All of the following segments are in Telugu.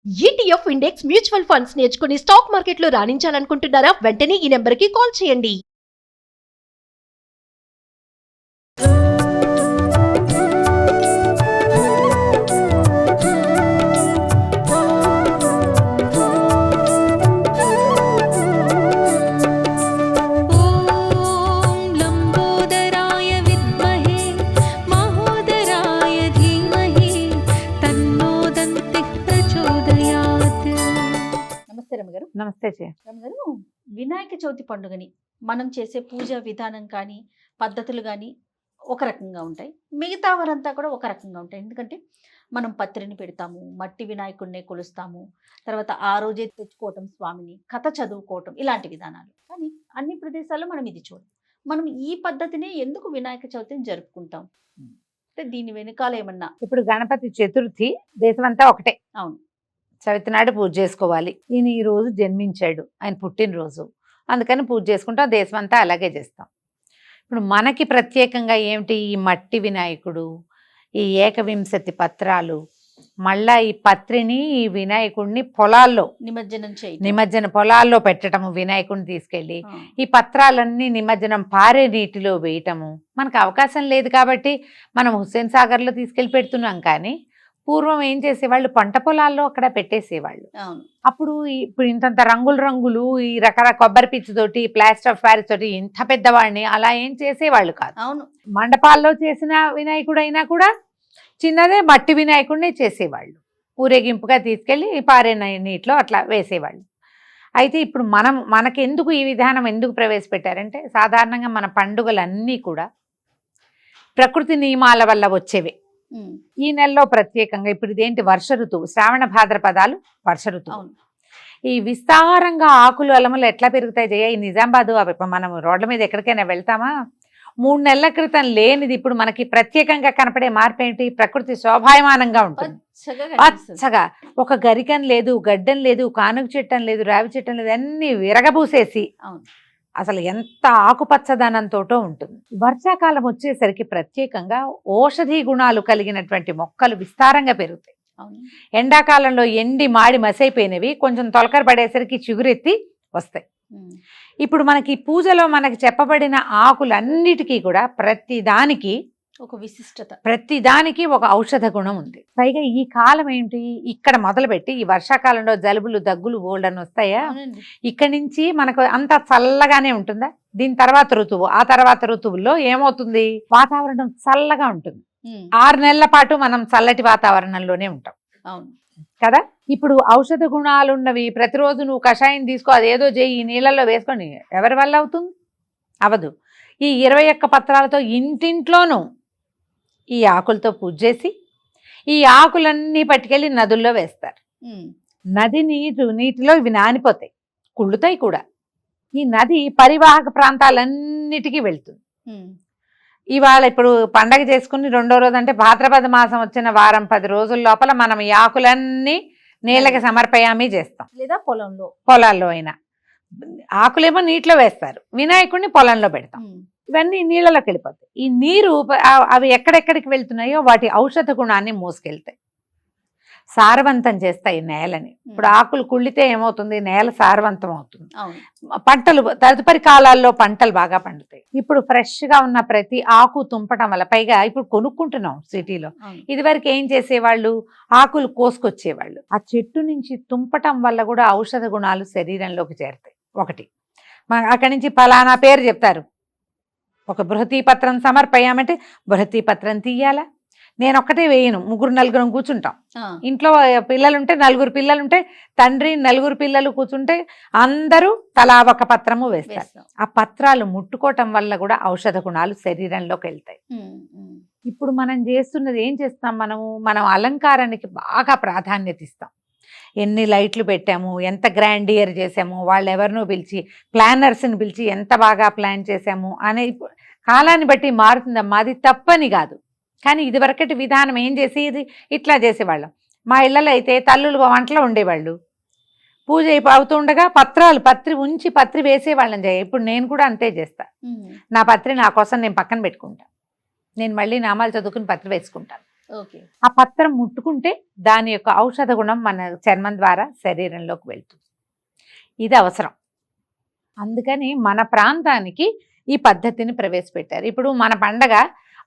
ఈటీఎఫ్ ఇండెక్స్ మ్యూచువల్ ఫండ్స్ నేర్చుకుని స్టాక్ మార్కెట్లో రాణించాలనుకుంటున్నారా? వెంటనే ఈ నెంబర్కి కాల్ చేయండి. నమస్తే రమగారు, వినాయక చవితి పండుగని మనం చేసే పూజా విధానం కానీ పద్ధతులు కానీ ఒక రకంగా ఉంటాయి, మిగతా వారంతా కూడా ఒక రకంగా ఉంటాయి. ఎందుకంటే మనం పత్రిని పెడతాము, మట్టి వినాయకుడిని కొలుస్తాము, తర్వాత ఆ రోజే తెచ్చుకోవటం, స్వామిని కథ చదువుకోవటం, ఇలాంటి విధానాలు. కానీ అన్ని ప్రదేశాల్లో మనం ఇది చూడం. మనం ఈ పద్ధతిని ఎందుకు వినాయక చవితిని జరుపుకుంటాం అంటే దీని వెనకాల ఏమన్నా? ఇప్పుడు గణపతి చతుర్థి దేశమంతా ఒకటే. అవును, చవితి నాడు పూజ చేసుకోవాలి. ఈయన ఈ రోజు జన్మించాడు, ఆయన పుట్టినరోజు, అందుకని పూజ చేసుకుంటాం. దేశమంతా అలాగే చేస్తాం. ఇప్పుడు మనకి ప్రత్యేకంగా ఏమిటి? ఈ మట్టి వినాయకుడు, ఈ ఏకవింశతి పత్రాలు, మళ్ళా ఈ పత్రిని, ఈ వినాయకుడిని పొలాల్లో నిమజ్జన పొలాల్లో పెట్టడము, వినాయకుడిని తీసుకెళ్ళి ఈ పత్రాలన్నీ నిమజ్జనం పారే నీటిలో వేయటము. మనకు అవకాశం లేదు కాబట్టి మనం హుస్సేన్ సాగర్లో తీసుకెళ్ళి పెడుతున్నాం. కానీ పూర్వం ఏం చేసేవాళ్ళు, పంట పొలాల్లో అక్కడ పెట్టేసేవాళ్ళు. అప్పుడు ఇప్పుడు ఇంతంత రంగులు ఈ రకరకాల కొబ్బరి పిచ్చితోటి, ప్లాస్టర్ ఆఫ్ ప్యారిస్ తోటి ఇంత పెద్దవాడిని అలా ఏం చేసేవాళ్ళు కాదు. అవును, మండపాల్లో చేసిన వినాయకుడు అయినా కూడా చిన్నదే మట్టి వినాయకుడిని చేసేవాళ్ళు. ఊరేగింపుగా తీసుకెళ్ళి పారే నీటిలో అట్లా వేసేవాళ్ళు. అయితే ఇప్పుడు మనకెందుకు ఈ విధానం ఎందుకు ప్రవేశపెట్టారంటే, సాధారణంగా మన పండుగలన్నీ కూడా ప్రకృతి నియమాల వల్ల వచ్చేవి. ఈ నెలలో ప్రత్యేకంగా ఇప్పుడు ఇదేంటి, వర్ష ఋతువు, శ్రావణ భాద్రపదాలు వర్ష ఋతువు. ఈ విస్తారంగా ఆకులు అలములు ఎట్లా పెరుగుతాయి జయ? ఈ నిజామాబాదు మనం రోడ్ల మీద ఎక్కడికైనా వెళ్తామా, 3 నెలల క్రితం లేనిది ఇప్పుడు మనకి ప్రత్యేకంగా కనపడే మార్పు ఏంటి? ప్రకృతి శోభాయమానంగా ఉంటుంది. పచ్చగా ఒక గరికం లేదు, గడ్డం లేదు, కానుక చెట్టం లేదు, రావి చెట్టం లేదు, అన్ని విరగబూసేసి అసలు ఎంత ఆకుపచ్చదనంతోటో ఉంటుంది. వర్షాకాలం వచ్చేసరికి ప్రత్యేకంగా ఔషధీ గుణాలు కలిగినటువంటి మొక్కలు విస్తారంగా పెరుగుతాయి. ఎండాకాలంలో ఎండి మాడి మసైపోయినవి కొంచెం తొలకర పడేసరికి చిగురెత్తి వస్తాయి. ఇప్పుడు మనకి పూజలో మనకి చెప్పబడిన ఆకులన్నిటికీ కూడా ప్రతిదానికి ఒక విశిష్టత, ప్రతిదానికి ఒక ఔషధ గుణం ఉంది. పైగా ఈ కాలం ఏంటి, ఇక్కడ మొదలుపెట్టి ఈ వర్షాకాలంలో జలుబులు దగ్గులు ఓల్డని వస్తాయా, ఇక్కడి నుంచి మనకు అంత చల్లగానే ఉంటుందా? దీని తర్వాత ఋతువు, ఆ తర్వాత ఋతువుల్లో ఏమవుతుంది, వాతావరణం చల్లగా ఉంటుంది. 6 నెలల పాటు మనం చల్లటి వాతావరణంలోనే ఉంటాం కదా. ఇప్పుడు ఔషధ గుణాలున్నవి ప్రతిరోజు నువ్వు కషాయం తీసుకో, అదేదో చేయి, ఈ నీళ్ళల్లో వేసుకొని ఎవరి వల్ల అవుతుంది? అవదు. ఈ 21 పత్రాలతో ఇంటింట్లోనూ ఈ ఆకులతో పూజ చేసి ఈ ఆకులన్నీ పట్టుకెళ్ళి నదుల్లో వేస్తారు. నది నీటిలో ఇవి నానిపోతాయి, కుళ్ళుతాయి కూడా. ఈ నది పరివాహక ప్రాంతాలన్నిటికీ వెళ్తుంది. ఇవాళ ఇప్పుడు పండగ చేసుకుని 2వ రోజు అంటే భాద్రపద మాసం వచ్చిన వారం 10 రోజుల లోపల మనం ఈ ఆకులన్నీ నీళ్ళకి సమర్పయామి చేస్తాం. లేదా పొలాల్లో అయినా ఆకులేమో నీటిలో వేస్తారు, వినాయకుడిని పొలంలో పెడతాం. ఇవన్నీ నీళ్ళలోకి వెళ్ళిపోతాయి. ఈ నీరు అవి ఎక్కడెక్కడికి వెళ్తున్నాయో వాటి ఔషధ గుణాన్ని మోసుకెళ్తాయి, సారవంతం చేస్తాయి నేలని. ఇప్పుడు ఆకులు కుళ్ళితే ఏమవుతుంది, నేల సారవంతం అవుతుంది. పంటలు తదుపరి కాలాల్లో పంటలు బాగా పండుతాయి. ఇప్పుడు ఫ్రెష్గా ఉన్న ప్రతి ఆకు తుంపటం వల్ల, పైగా ఇప్పుడు కొనుక్కుంటున్నాం సిటీలో. ఇదివరకు ఏం చేసేవాళ్ళు, ఆకులు కోసుకొచ్చేవాళ్ళు. ఆ చెట్టు నుంచి తుంపటం వల్ల కూడా ఔషధ గుణాలు శరీరంలోకి చేరుతాయి. ఒకటి అక్కడి నుంచి ఫలానా పేరు చెప్తారు, ఒక బృహతీ పత్రం సమర్పయామంటే బృహతీ పత్రం తీయాలా? నేను ఒక్కటే వేయను, 3-4 కూర్చుంటాం. ఇంట్లో పిల్లలుంటే 4 పిల్లలుంటే తండ్రి 4 పిల్లలు కూర్చుంటే అందరూ తలా ఒక పత్రము వేస్తారు. ఆ పత్రాలు ముట్టుకోవటం వల్ల కూడా ఔషధ గుణాలు శరీరంలోకి వెళ్తాయి. ఇప్పుడు మనం చేస్తున్నది ఏం చేస్తాం, మనం అలంకారానికి బాగా ప్రాధాన్యత ఇస్తాం. ఎన్ని లైట్లు పెట్టాము, ఎంత గ్రాండియర్ చేసాము, వాళ్ళు ఎవరినో పిలిచి ప్లానర్స్ని పిలిచి ఎంత బాగా ప్లాన్ చేసాము అనే కాలాన్ని బట్టి మారుతుందమ్మా. అది తప్పని కాదు, కానీ ఇదివరకటి విధానం ఏం చేసేది, ఇట్లా చేసేవాళ్ళం. మా ఇళ్ళలో అయితే తల్లులు వంటలో ఉండేవాళ్ళు, పూజ అవుతుండగా పత్రి వేసేవాళ్ళని చేయ. ఇప్పుడు నేను కూడా అంతే చేస్తా. నా పత్రి నా కోసం నేను పక్కన పెట్టుకుంటా, నేను మళ్ళీ నామాలు చదువుకుని పత్రి వేసుకుంటాను. ఓకే. ఆ పత్రం ముట్టుకుంటే దాని యొక్క ఔషధ గుణం మన చర్మం ద్వారా శరీరంలోకి వెళ్తుంది. ఇది అవసరం. అందుకని మన ప్రాంతానికి ఈ పద్ధతిని ప్రవేశపెట్టారు. ఇప్పుడు మన పండగ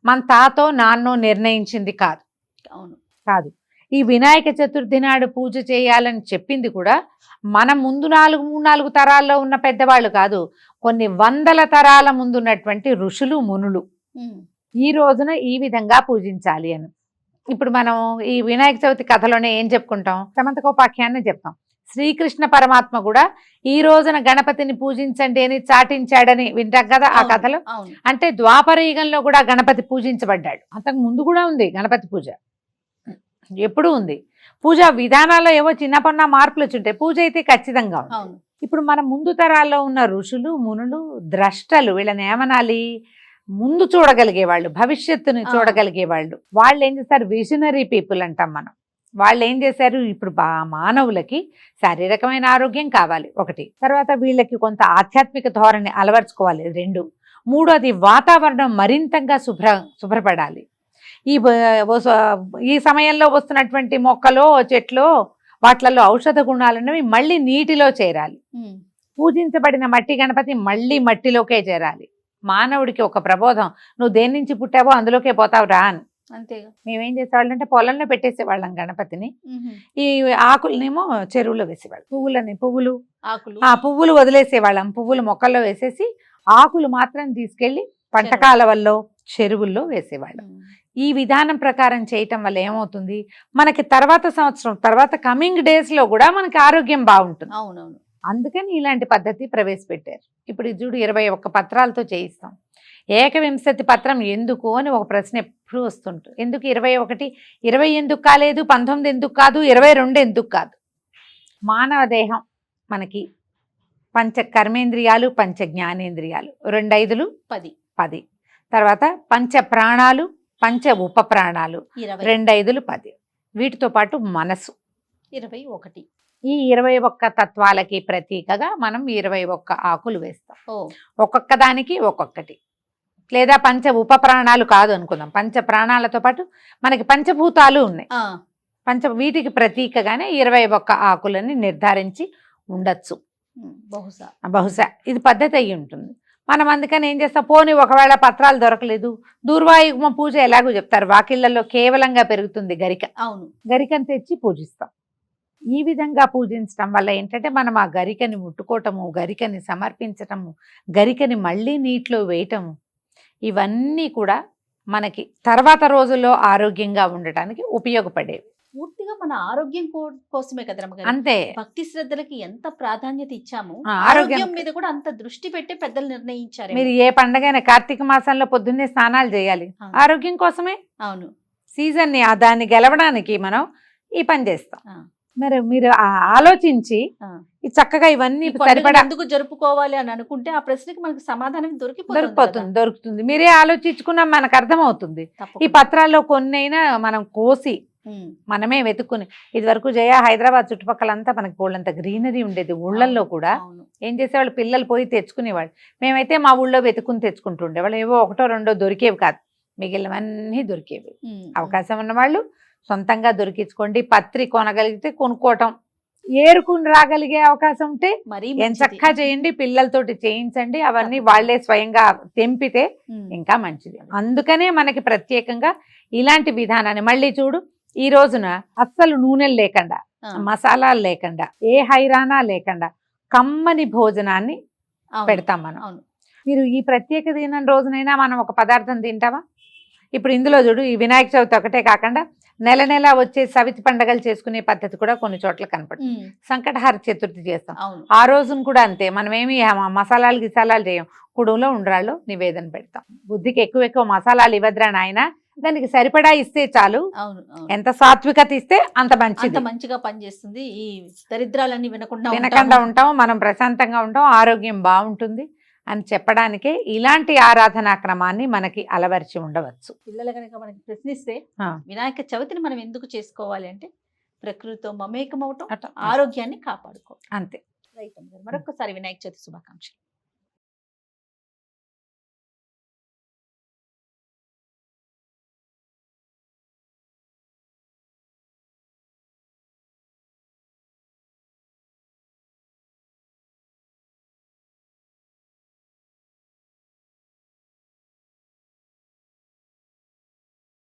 మన తాతో నాన్నో నిర్ణయించింది కాదు. అవును. కాదు. ఈ వినాయక చతుర్థి నాడు పూజ చేయాలని చెప్పింది కూడా మన ముందు 4 తరాల్లో ఉన్న పెద్దవాళ్ళు కాదు, కొన్ని వందల తరాల ముందు ఉన్నటువంటి ఋషులు మునులు ఈ రోజున ఈ విధంగా పూజించాలి అని. ఇప్పుడు మనం ఈ వినాయక చవితి కథలోనే ఏం చెప్పుకుంటాం, సమంతకోపాఖ్యాన్ని చెప్తాం. శ్రీకృష్ణ పరమాత్మ కూడా ఈ రోజున గణపతిని పూజించండి అని చాటించాడని వింటాం కదా ఆ కథలో. అంటే ద్వాపర యుగంలో కూడా గణపతి పూజించబడ్డాడు. అంతకు ముందు కూడా ఉంది గణపతి పూజ, ఎప్పుడూ ఉంది. పూజా విధానాల్లో ఏవో చిన్నపన్న మార్పులు వచ్చుంటాయి, పూజ అయితే ఖచ్చితంగా ఉంది. ఇప్పుడు మన ముందు తరాల్లో ఉన్న ఋషులు మునులు ద్రష్టలు, వీళ్ళని ఏమనాలి, ముందు చూడగలిగే వాళ్ళు, భవిష్యత్తుని చూడగలిగే వాళ్ళు. వాళ్ళు ఏం చేస్తారు, విజనరీ పీపుల్ అంటాం మనం. వాళ్ళు ఏం చేశారు, ఇప్పుడు మానవులకి శారీరకమైన ఆరోగ్యం కావాలి ఒకటి, తర్వాత వీళ్ళకి కొంత ఆధ్యాత్మిక ధోరణి అలవర్చుకోవాలి 2, 3 వాతావరణం మరింతగా శుభ్రపడాలి. ఈ సమయంలో వస్తున్నటువంటి మొక్కలో చెట్లో వాటిలలో ఔషధ గుణాలన్నవి మళ్ళీ నీటిలో చేరాలి. పూజించబడిన మట్టి గణపతి మళ్ళీ మట్టిలోకే చేరాలి. మానవుడికి ఒక ప్రబోధం, నువ్వు దేని నుంచి పుట్టావో అందులోకే పోతావు రా అని. అంతేగా. మేమేం చేసేవాళ్ళం అంటే పొలంలో పెట్టేసేవాళ్ళం గణపతిని, ఈ ఆకులనేమో చెరువులో వేసేవాళ్ళం, పువ్వులు వదిలేసేవాళ్ళం, పువ్వులు మొక్కల్లో వేసేసి ఆకులు మాత్రం తీసుకెళ్లి పంట కాలవల్లో చెరువుల్లో వేసేవాళ్ళం. ఈ విధానం ప్రకారం చేయటం వల్ల ఏమవుతుంది, మనకి తర్వాత సంవత్సరం తర్వాత కమింగ్ డేస్ లో కూడా మనకి ఆరోగ్యం బాగుంటుంది. అవునవును. అందుకని ఇలాంటి పద్ధతి ప్రవేశపెట్టారు. ఇప్పుడు చూడు 21 పత్రాలతో చేయిస్తాం. ఏకవింశతి పత్రం ఎందుకు అని ఒక ప్రశ్న ఎప్పుడు వస్తుంటుంది. ఎందుకు 21? 20 ఎందుకు కాలేదు, 19 ఎందుకు కాదు, 22 ఎందుకు కాదు? మానవ దేహం మనకి పంచ కర్మేంద్రియాలు, పంచ జ్ఞానేంద్రియాలు, 2 5 10, తర్వాత పంచ ప్రాణాలు, పంచ ఉప ప్రాణాలు, 2 5 10, వీటితో పాటు మనసు 21. ఈ 21 తత్వాలకి ప్రతీకగా మనం 21 ఆకులు వేస్తాం. ఒక్కొక్క దానికి ఒక్కొక్కటి, లేదా పంచ ఉప ప్రాణాలు కాదు అనుకుందాం. పంచ ప్రాణాలతో పాటు మనకి పంచభూతాలు ఉన్నాయి. వీటికి ప్రతీకగానే 21 ఆకులని నిర్ధారించి ఉండొచ్చు బహుశా. ఇది పద్ధతి అయ్యి ఉంటుంది. మనం అందుకని ఏం చేస్తాం, పోనీ ఒకవేళ పత్రాలు దొరకలేదు, దూర్వాయుగ్మ పూజ ఎలాగో చెప్తారు, వాకిళ్లలో కేవలంగా పెరుగుతుంది గరిక. అవును, గరికను తెచ్చి పూజిస్తాం. ఈ విధంగా పూజించడం వల్ల ఏంటంటే మనం ఆ గరికని ముట్టుకోవటము, గరికని సమర్పించటము, గరికని మళ్ళీ నీటిలో వేయటము, ఇవన్నీ కూడా మనకి తర్వాత రోజుల్లో ఆరోగ్యంగా ఉండటానికి ఉపయోగపడేవి. పూర్తిగా మన ఆరోగ్యం కోసమే కదా రమ్మగారు. అంతే. భక్తి శ్రద్ధలకి ఎంత ప్రాధాన్యత ఇచ్చాము, ఆరోగ్యం మీద కూడా అంత దృష్టి పెట్టి పెద్దలు నిర్ణయించారు. మీరు ఏ పండగైనా కార్తీక మాసంలో పొద్దున్నే స్నానాలు చేయాలి, ఆరోగ్యం కోసమే. అవును, సీజన్ ని దాన్ని గెలవడానికి మనం ఈ పని చేస్తాం. మరి మీరు ఆలోచించి చక్కగా ఇవన్నీ సరిపడా ఎందుకు జరుపుకోవాలి అని అనుకుంటే ఆ ప్రశ్నకి మనకు సమాధానం దొరుకుతుంది. మీరే ఆలోచించుకున్నా మనకు అర్థమవుతుంది. ఈ పత్రాల్లో కొన్నైనా మనం కోసి మనమే వెతుక్కుని, ఇది వరకు జయ హైదరాబాద్ చుట్టుపక్కలంతా మనకి బోళ్ళంత గ్రీనరీ ఉండేది. ఊళ్ళల్లో కూడా ఏం చేసేవాళ్ళు, పిల్లలు పోయి తెచ్చుకునేవాళ్ళు. మేమైతే మా ఊళ్ళో వెతుక్కుని తెచ్చుకుంటుండే వాళ్ళు. ఏవో 1 2 దొరికేవి కాదు, మిగిలినవన్నీ దొరికేవి. అవకాశం ఉన్నవాళ్ళు సొంతంగా దొరికించుకోండి. పత్రి కొనగలిగితే కొనుక్కోవటం, ఏరుకుని రాగలిగే అవకాశం ఉంటే ఎంచక్కా చేయండి, పిల్లలతోటి చేయించండి. అవన్నీ వాళ్లే స్వయంగా తెంపితే ఇంకా మంచిది. అందుకనే మనకి ప్రత్యేకంగా ఇలాంటి విధానాన్ని మళ్ళీ చూడు, ఈ రోజున అస్సలు నూనెలు లేకుండా, మసాలాలు లేకుండా, ఏ హైరానా లేకుండా కమ్మని భోజనాన్ని పెడతాం మనం. మీరు ఈ ప్రత్యేక దినం రోజునైనా మనం ఒక పదార్థం తింటామా? ఇప్పుడు ఇందులో చూడు, ఈ వినాయక చవితి ఒకటే కాకుండా నెల నెల వచ్చే సవితి పండగలు చేసుకునే పద్ధతి కూడా కొన్ని చోట్ల కనపడుతుంది. సంకటహార చతుర్థి చేస్తాం, ఆ రోజును కూడా అంతే. మనమేమి మసాలాలు గిసాలాలు చేయం, కుడుంలో ఉండ్రాళ్ళు నివేదన పెడతాం. బుద్ధికి ఎక్కువ మసాలాలు ఇవ్వద్రా నాయన, దానికి సరిపడా ఇస్తే చాలు. ఎంత సాత్వికత ఇస్తే అంత మంచిగా పనిచేస్తుంది. ఈ దరిద్రాలన్నీ వినకుండా ఉంటాం, మనం ప్రశాంతంగా ఉంటాం, ఆరోగ్యం బాగుంటుంది అని చెప్పడానికే ఇలాంటి ఆరాధనా క్రమాన్ని మనకి అలవర్చి ఉండవచ్చు. పిల్లలు కనుక మనకి ప్రశ్నిస్తే వినాయక చవితిని మనం ఎందుకు చేసుకోవాలి అంటే ప్రకృతితో మమేకమవటం, ఆరోగ్యాన్ని కాపాడుకోవటం. అంతే. మరొకసారి వినాయక చవితి శుభాకాంక్షలు.